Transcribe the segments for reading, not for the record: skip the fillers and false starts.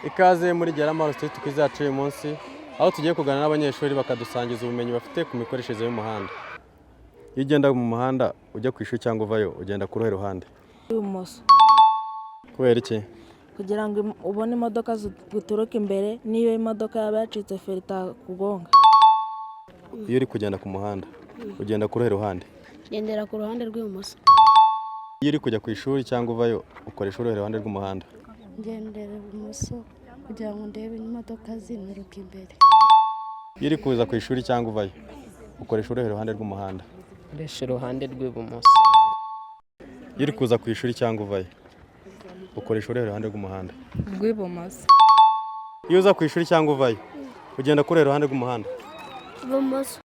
Ikaze muri Geramaro Street kwizacu uyu munsi aho tugiye kuganira n'abanyeshuri bakadusangiza ubumenyi bafite ku mikoreshereze y'umuhanda. Iyo ugenda mu muhanda ujya ku ishuri cyangwa uvayo ugenda ku ruhe ruhande? Ibumoso. Kubera iki? Kugira ngo ubone imodoka zituruka imbere niyo imodoka yaba yacitse feri itakugonga. Iyo uri kugenda ku muhanda ugenda ku ruhe ruhande? Gendera ku ruhande rw'ibumoso. Iyo uri kujya ku ishuri cyangwa uvayo ukoresha uruhe ruhande rw'umuhanda? Gendera ibumoso kugira ngo ndebe imodoka zinturuka imbere. Iyo uri kuza ku ishuri cyangwa uvayo ukoresha uruhe ruhande rw'umuhanda? Ukoresha uruhande rw'ibumoso. Iyo uri kuza ku ishuri cyangwa uvayo ukoresha uruhe ruhande rw'umuhanda? Rw'ibumoso. Iyo uza ku ishuri cyangwa uvayo ugenda ku ruhe ruhande rw'umuhanda? Ibumoso.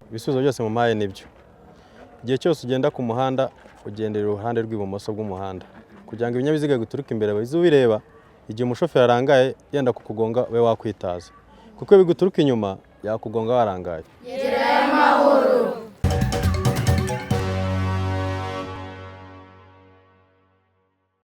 Ibisubizo byose mu maye nibyo. Igihe cyose ugenda ku muhanda ugendera uruhande rw'ibumoso bw'umuhanda kugira ngo ibinyabiziga bituruka imbere bize ubireba. Igihe umushoferi arangaye yenda kukugonga we wakwitaza kuko biguturuka inyuma yakugonga warangaye.